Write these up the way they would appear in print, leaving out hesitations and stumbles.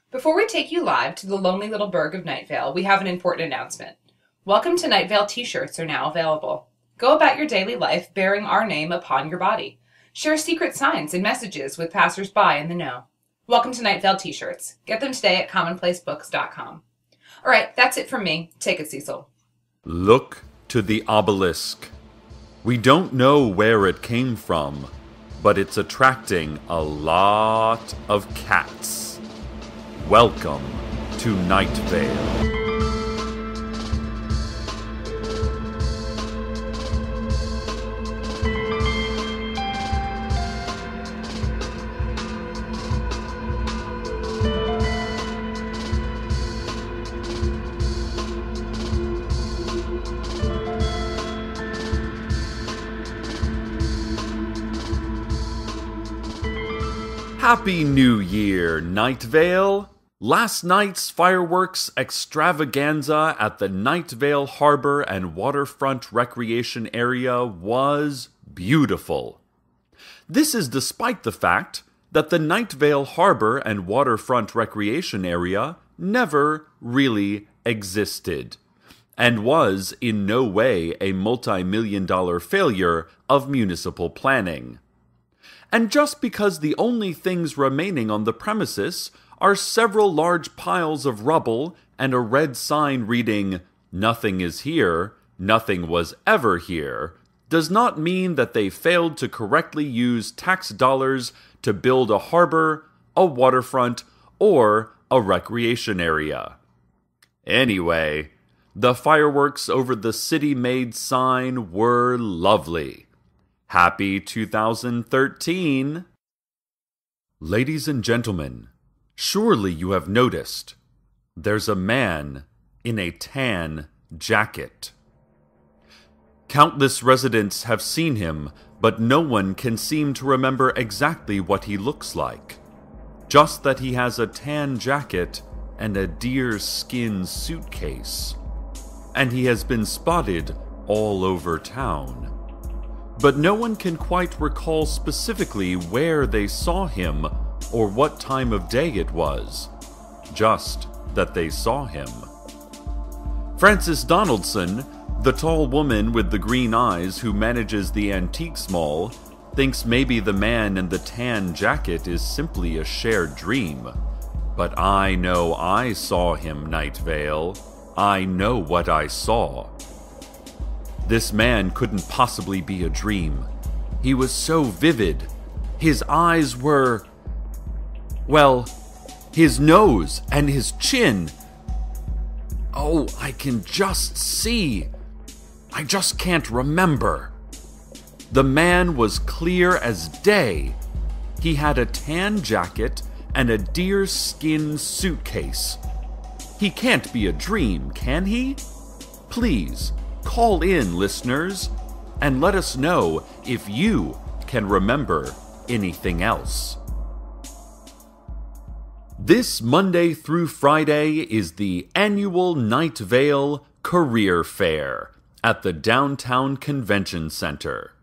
Before we take you live to the lonely little burg of Найт-Вейл, we have an important announcement. Welcome to Найт-Вейл t-shirts are now available. Go about your daily life bearing our name upon your body. Share secret signs and messages with passers-by in the know. Welcome to Найт-Вейл t-shirts. Get them today at commonplacebooks.com. All right, that's it from me. Take it, Cecil. Look to the obelisk. We don't know where it came from, but it's attracting a lot of cats. Welcome to Найт-Вейл. Happy New Year, Найт-Вейл! Last night's fireworks extravaganza at the Найт-Вейл Harbor and Waterfront Recreation Area was beautiful. This is despite the fact that the Найт-Вейл Harbor and Waterfront Recreation Area never really existed, and was in no way a multi-million-dollar failure of municipal planning. And just because the only things remaining on the premises are several large piles of rubble and a red sign reading, "Nothing is here, nothing was ever here," does not mean that they failed to correctly use tax dollars to build a harbor, a waterfront, or a recreation area. Anyway, the fireworks over the city-made sign were lovely. Happy 2013! Ladies and gentlemen, surely you have noticed there's a man in a tan jacket. Countless residents have seen him, but no one can seem to remember exactly what he looks like. Just that he has a tan jacket and a deerskin suitcase. And he has been spotted all over town. But no one can quite recall specifically where they saw him or what time of day it was, just that they saw him. Frances Donaldson, the tall woman with the green eyes who manages the antiques mall, thinks maybe the man in the tan jacket is simply a shared dream. But I know I saw him, Найт-Вейл. I know what I saw. This man couldn't possibly be a dream. He was so vivid. His eyes were... well, his nose and his chin. Oh, I can just see. I just can't remember. The man was clear as day. He had a tan jacket and a deerskin suitcase. He can't be a dream, can he? Please, call in, listeners, and let us know if you can remember anything else. This Monday through Friday is the annual Найт-Вейл Career Fair at the Downtown Convention Center.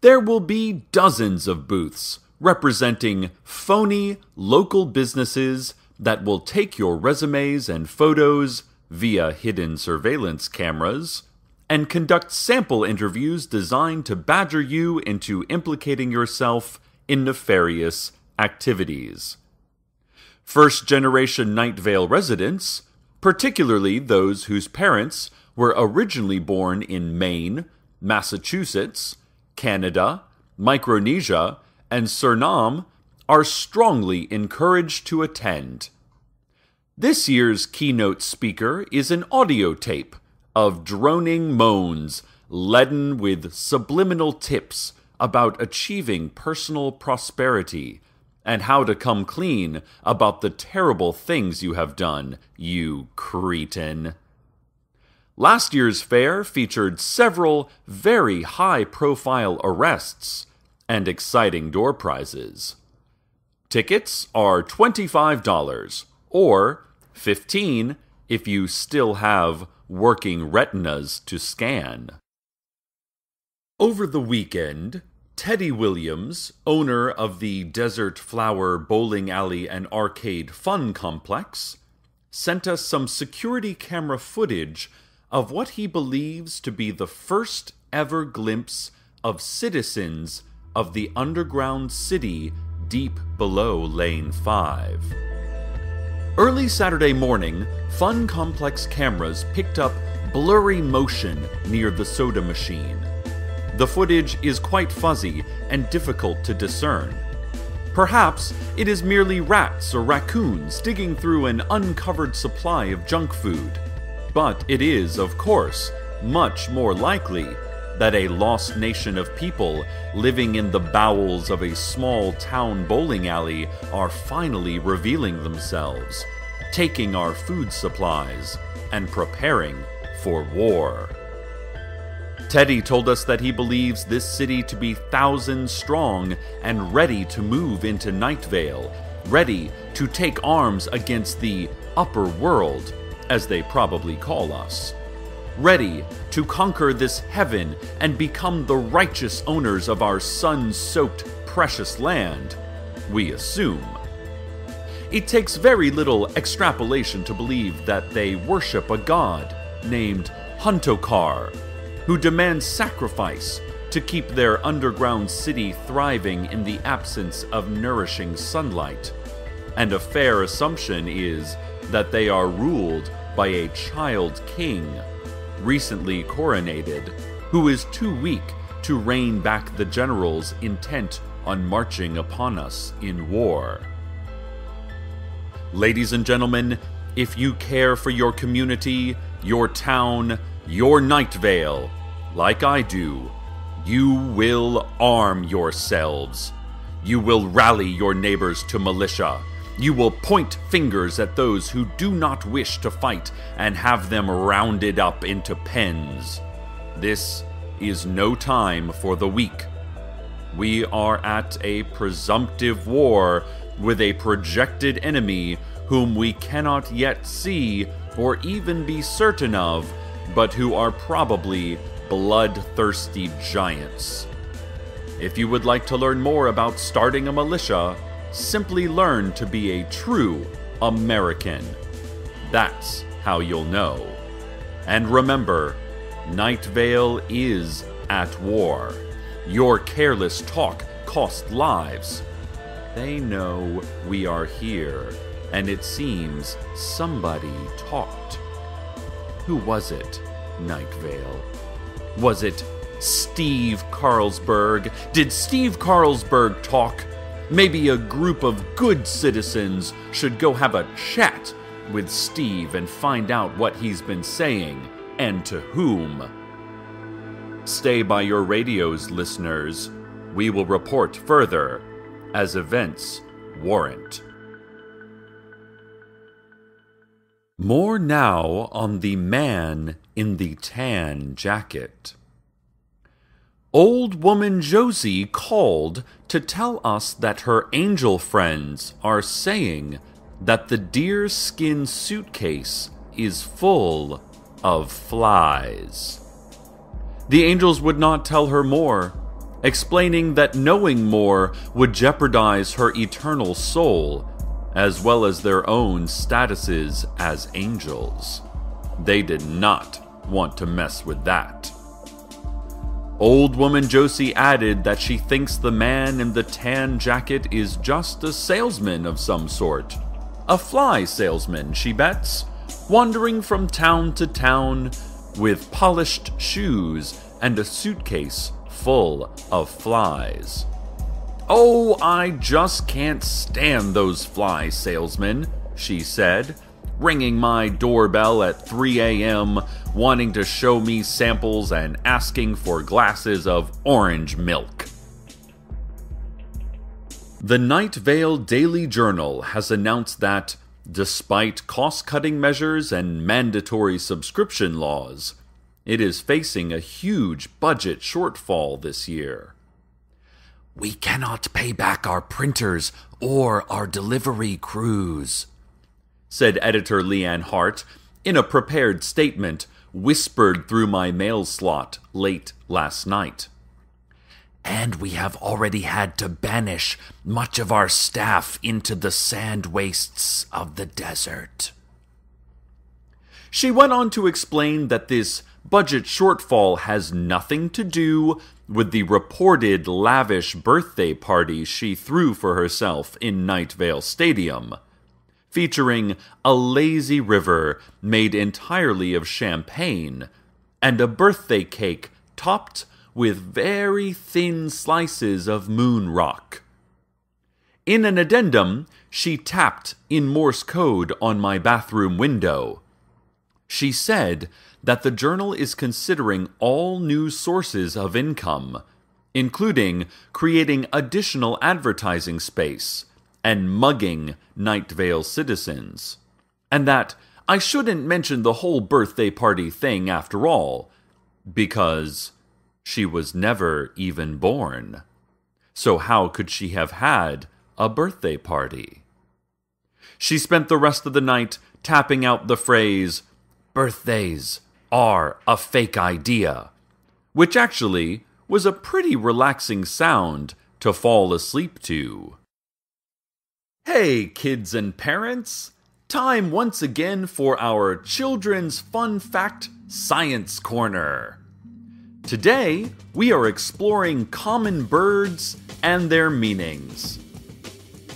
There will be dozens of booths representing phony local businesses that will take your resumes and photos via hidden surveillance cameras and conduct sample interviews designed to badger you into implicating yourself in nefarious activities. First-generation Найт-Вейл residents, particularly those whose parents were originally born in Maine, Massachusetts, Canada, Micronesia, and Suriname, are strongly encouraged to attend. This year's keynote speaker is an audio tape of droning moans leaden with subliminal tips about achieving personal prosperity and how to come clean about the terrible things you have done, you cretin. Last year's fair featured several very high-profile arrests and exciting door prizes. Tickets are $25, or $15 if you still have working retinas to scan. Over the weekend, Teddy Williams, owner of the Desert Flower Bowling Alley and Arcade Fun Complex, sent us some security camera footage of what he believes to be the first ever glimpse of citizens of the underground city deep below Lane 5. Early Saturday morning, Fun Complex cameras picked up blurry motion near the soda machine. The footage is quite fuzzy and difficult to discern. Perhaps it is merely rats or raccoons digging through an uncovered supply of junk food. But it is, of course, much more likely that a lost nation of people living in the bowels of a small town bowling alley are finally revealing themselves, taking our food supplies, and preparing for war. Teddy told us that he believes this city to be thousands strong and ready to move into Найт-Вейл, ready to take arms against the upper world, as they probably call us. Ready to conquer this heaven and become the righteous owners of our sun-soaked precious land, we assume. It takes very little extrapolation to believe that they worship a god named Huntokar, who demands sacrifice to keep their underground city thriving in the absence of nourishing sunlight. And a fair assumption is that they are ruled by a child king, recently coronated, who is too weak to rein back the generals intent on marching upon us in war. Ladies and gentlemen, if you care for your community, your town, your Найт-Вейл, like I do, you will arm yourselves. You will rally your neighbors to militia. You will point fingers at those who do not wish to fight and have them rounded up into pens. This is no time for the weak. We are at a presumptive war with a projected enemy whom we cannot yet see or even be certain of, but who are probably bloodthirsty giants. If you would like to learn more about starting a militia, simply learn to be a true American. That's how you'll know. And remember, Найт-Вейл is at war. Your careless talk cost lives. They know we are here, and it seems somebody talked. Who was it, Найт-Вейл? Was it Steve Carlsberg? Did Steve Carlsberg talk? Maybe a group of good citizens should go have a chat with Steve and find out what he's been saying and to whom. Stay by your radios, listeners. We will report further as events warrant. More now on the man in the tan jacket. Old woman Josie called to tell us that her angel friends are saying that the deerskin suitcase is full of flies. The angels would not tell her more, explaining that knowing more would jeopardize her eternal soul, as well as their own statuses as angels. They did not want to mess with that. Old woman Josie added that she thinks the man in the tan jacket is just a salesman of some sort. A fly salesman, she bets, wandering from town to town with polished shoes and a suitcase full of flies. "Oh, I just can't stand those fly salesmen," she said, ringing my doorbell at 3 a.m., wanting to show me samples and asking for glasses of orange milk. The Найт-Вейл Daily Journal has announced that, despite cost-cutting measures and mandatory subscription laws, it is facing a huge budget shortfall this year. "We cannot pay back our printers or our delivery crews," said editor Leanne Hart in a prepared statement whispered through my mail slot late last night. And we have already had to banish much of our staff into the sand wastes of the desert. She went on to explain that this budget shortfall has nothing to do with the reported lavish birthday party she threw for herself in Найт-Вейл Stadium, featuring a lazy river made entirely of champagne and a birthday cake topped with very thin slices of moon rock. In an addendum, she tapped in Morse code on my bathroom window. She said that the journal is considering all new sources of income, including creating additional advertising space and mugging Найт-Вейл citizens, and that I shouldn't mention the whole birthday party thing after all, because she was never even born. So how could she have had a birthday party? She spent the rest of the night tapping out the phrase, "Birthdays are a fake idea," which actually was a pretty relaxing sound to fall asleep to. Hey, kids and parents! Time once again for our Children's Fun Fact Science Corner. Today, we are exploring common birds and their meanings.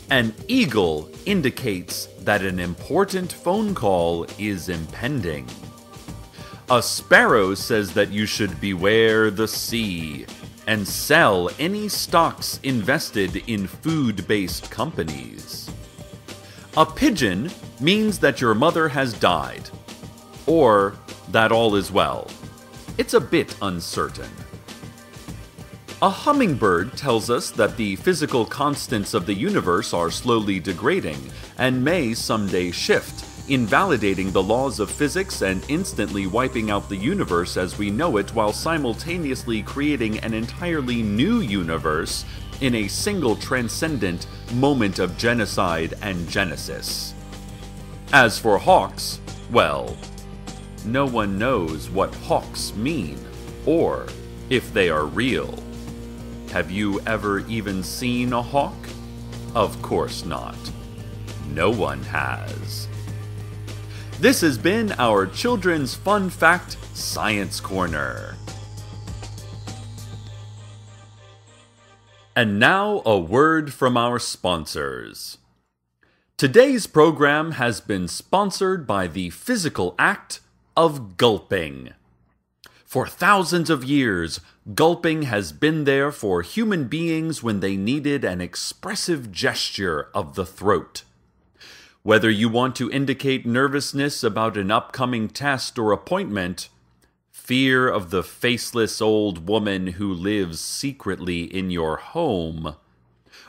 An eagle indicates that an important phone call is impending. A sparrow says that you should beware the sea and sell any stocks invested in food-based companies. A pigeon means that your mother has died, or that all is well. It's a bit uncertain. A hummingbird tells us that the physical constants of the universe are slowly degrading and may someday shift, invalidating the laws of physics and instantly wiping out the universe as we know it while simultaneously creating an entirely new universe in a single transcendent moment of genocide and genesis. As for hawks, well, no one knows what hawks mean, or if they are real. Have you ever even seen a hawk? Of course not. No one has. This has been our Children's Fun Fact Science Corner. And now a word from our sponsors. Today's program has been sponsored by the physical act of gulping. For thousands of years, gulping has been there for human beings when they needed an expressive gesture of the throat. Whether you want to indicate nervousness about an upcoming test or appointment, fear of the faceless old woman who lives secretly in your home,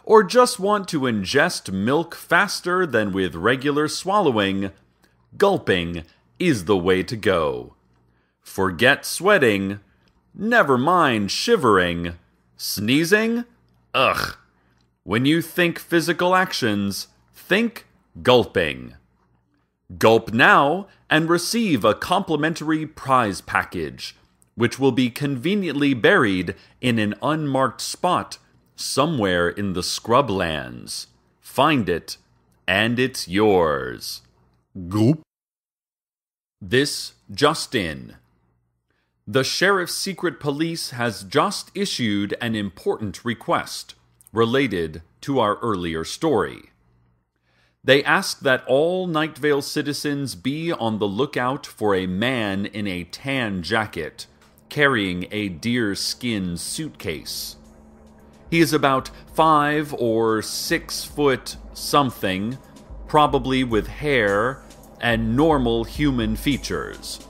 or just want to ingest milk faster than with regular swallowing, gulping is the way to go. Forget sweating, never mind shivering, sneezing, ugh. When you think physical actions, think gulping. Gulp now and receive a complimentary prize package, which will be conveniently buried in an unmarked spot somewhere in the scrublands. Find it, and it's yours. Gulp. This just in. The Sheriff's Secret Police has just issued an important request related to our earlier story. They ask that all Найт-Вейл citizens be on the lookout for a man in a tan jacket, carrying a deerskin suitcase. He is about 5 or 6 foot something, probably with hair and normal human features.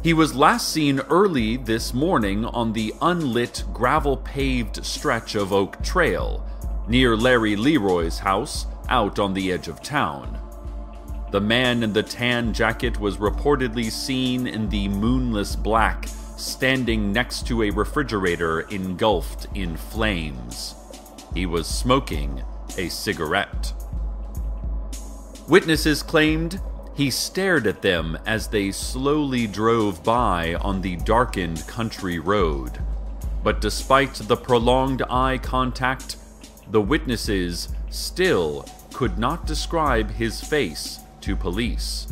He was last seen early this morning on the unlit, gravel-paved stretch of Oak Trail, near Larry Leroy's house, out on the edge of town. The man in the tan jacket was reportedly seen in the moonless black, standing next to a refrigerator engulfed in flames. He was smoking a cigarette. Witnesses claimed he stared at them as they slowly drove by on the darkened country road, but despite the prolonged eye contact, the witnesses still could not describe his face to police.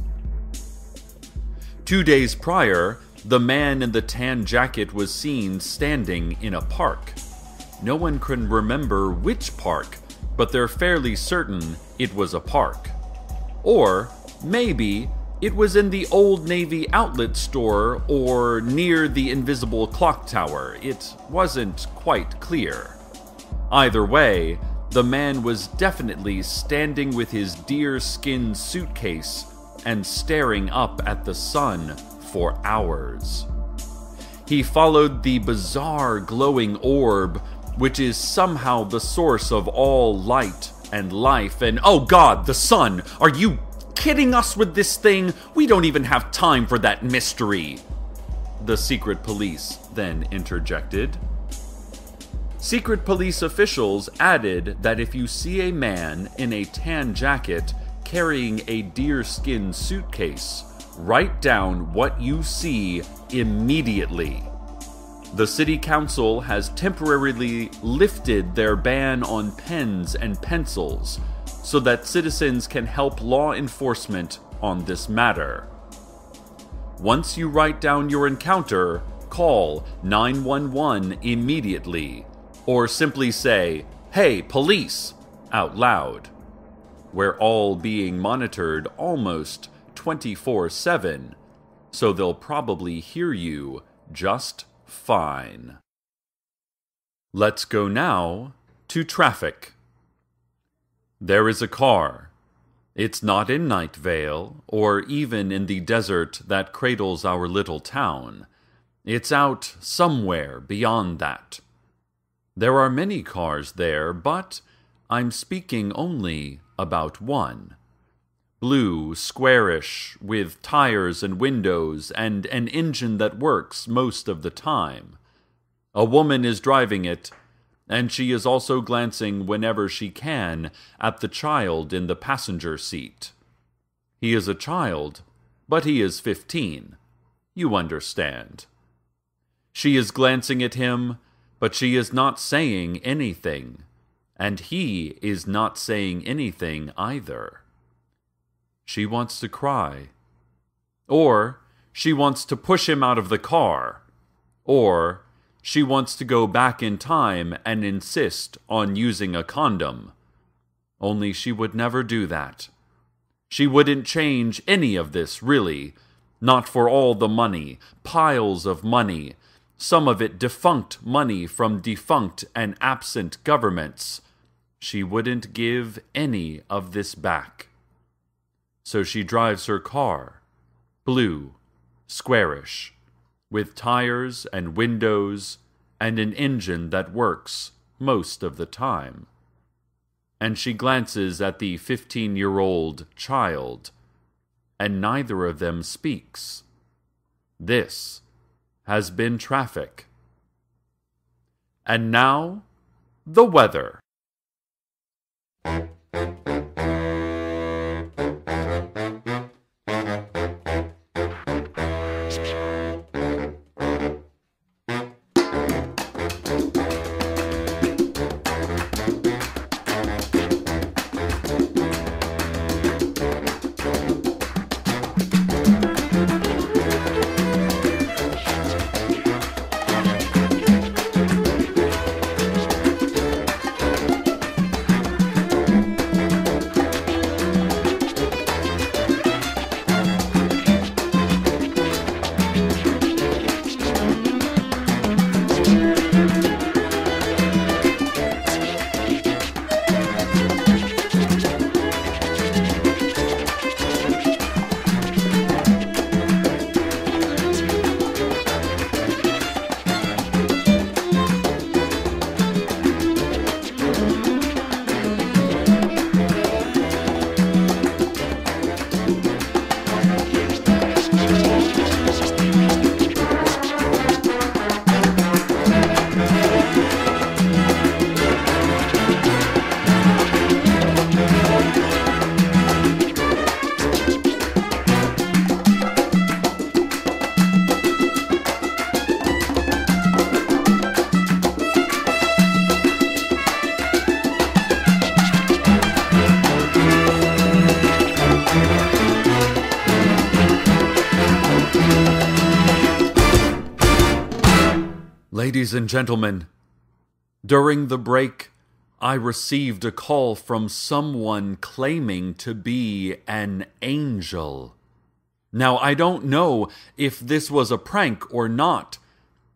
2 days prior, the man in the tan jacket was seen standing in a park. No one can remember which park, but they're fairly certain it was a park. Or maybe it was in the Old Navy outlet store or near the invisible clock tower. It wasn't quite clear. Either way, the man was definitely standing with his deerskin suitcase and staring up at the sun for hours. He followed the bizarre glowing orb, which is somehow the source of all light and life, and oh god, the sun! Are you kidding us with this thing? We don't even have time for that mystery! The secret police then interjected. Secret police officials added that if you see a man in a tan jacket carrying a deerskin suitcase, write down what you see immediately. The city council has temporarily lifted their ban on pens and pencils so that citizens can help law enforcement on this matter. Once you write down your encounter, call 911 immediately, or simply say, "Hey, police," out loud. We're all being monitored almost 24/7, so they'll probably hear you just fine. Let's go now to traffic. There is a car. It's not in Найт-Вейл, or even in the desert that cradles our little town. It's out somewhere beyond that. There are many cars there, but I'm speaking only about one. Blue, squarish, with tires and windows and an engine that works most of the time. A woman is driving it, and she is also glancing whenever she can at the child in the passenger seat. He is a child, but he is 15. You understand. She is glancing at him, but she is not saying anything, and he is not saying anything either. She wants to cry. Or she wants to push him out of the car. Or she wants to go back in time and insist on using a condom. Only she would never do that. She wouldn't change any of this, really. Not for all the money, piles of money, some of it defunct money from defunct and absent governments. She wouldn't give any of this back. So she drives her car, blue, squarish, with tires and windows and an engine that works most of the time. And she glances at the 15-year-old child, and neither of them speaks. This has been traffic. And now, the weather. Ladies and gentlemen, during the break, I received a call from someone claiming to be an angel. Now, I don't know if this was a prank or not,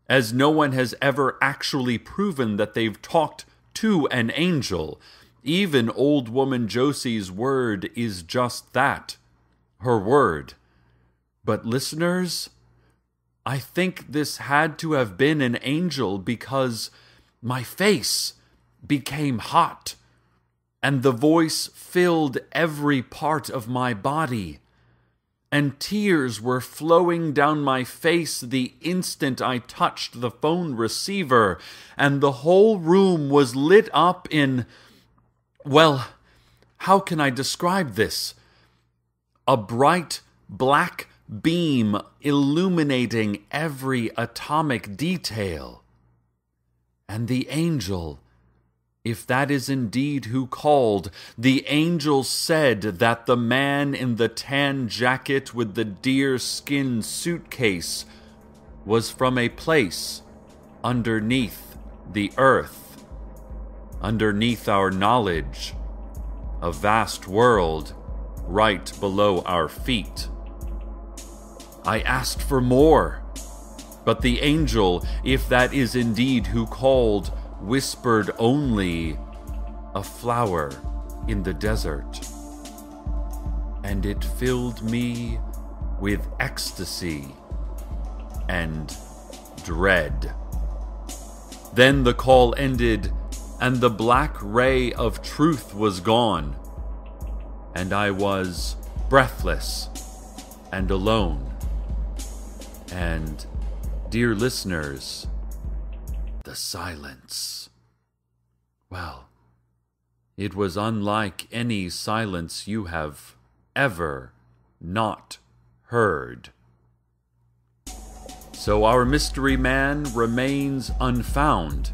as no one has ever actually proven that they've talked to an angel. Even old woman Josie's word is just that, her word. But listeners, I think this had to have been an angel because my face became hot, and the voice filled every part of my body, and tears were flowing down my face the instant I touched the phone receiver, and the whole room was lit up in, well, how can I describe this? A bright black beam illuminating every atomic detail. And the angel, if that is indeed who called, the angel said that the man in the tan jacket with the deer-skin suitcase was from a place underneath the earth, underneath our knowledge, a vast world right below our feet. I asked for more, but the angel, if that is indeed who called, whispered only, "A flower in the desert." And it filled me with ecstasy and dread. Then the call ended, and the black ray of truth was gone, and I was breathless and alone. And, dear listeners, the silence. Well, it was unlike any silence you have ever not heard. So our mystery man remains unfound,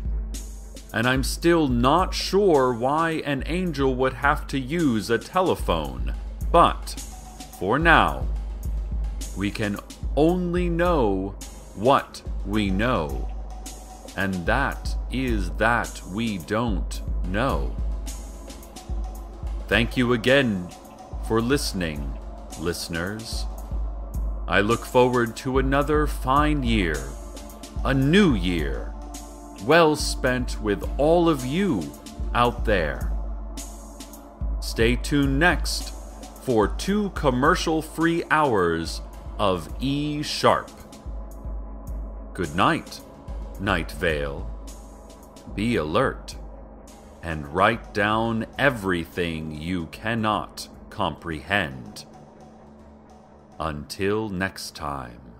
and I'm still not sure why an angel would have to use a telephone. But, for now, we can only know what we know. And that is that we don't know. Thank you again for listening, listeners. I look forward to another fine year, a new year, well spent with all of you out there. Stay tuned next for 2 commercial-free hours of E Sharp. Good night, Найт-Вейл. Be alert and write down everything you cannot comprehend. Until next time.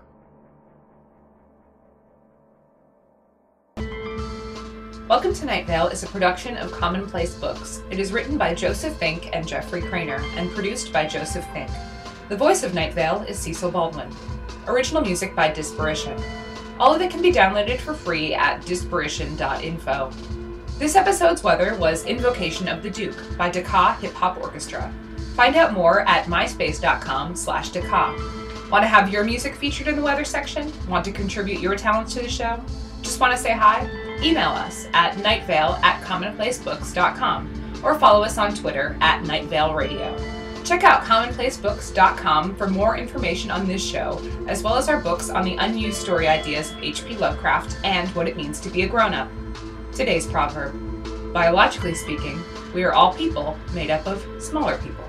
Welcome to Найт-Вейл is a production of Commonplace Books. It is written by Joseph Fink and Jeffrey Craner and produced by Joseph Fink. The voice of Найт-Вейл is Cecil Baldwin. Original music by Disparition. All of it can be downloaded for free at disparition.info. This episode's weather was Invocation of the Duke by daKAH Hip Hop Orchestra. Find out more at myspace.com/daKAH. Want to have your music featured in the weather section? Want to contribute your talents to the show? Just want to say hi? Email us at nightveil@commonplacebooks.com or follow us on Twitter at @NightVeilRadio. Check out commonplacebooks.com for more information on this show, as well as our books on the unused story ideas of H.P. Lovecraft and what it means to be a grown-up. Today's proverb: biologically speaking, we are all people made up of smaller people.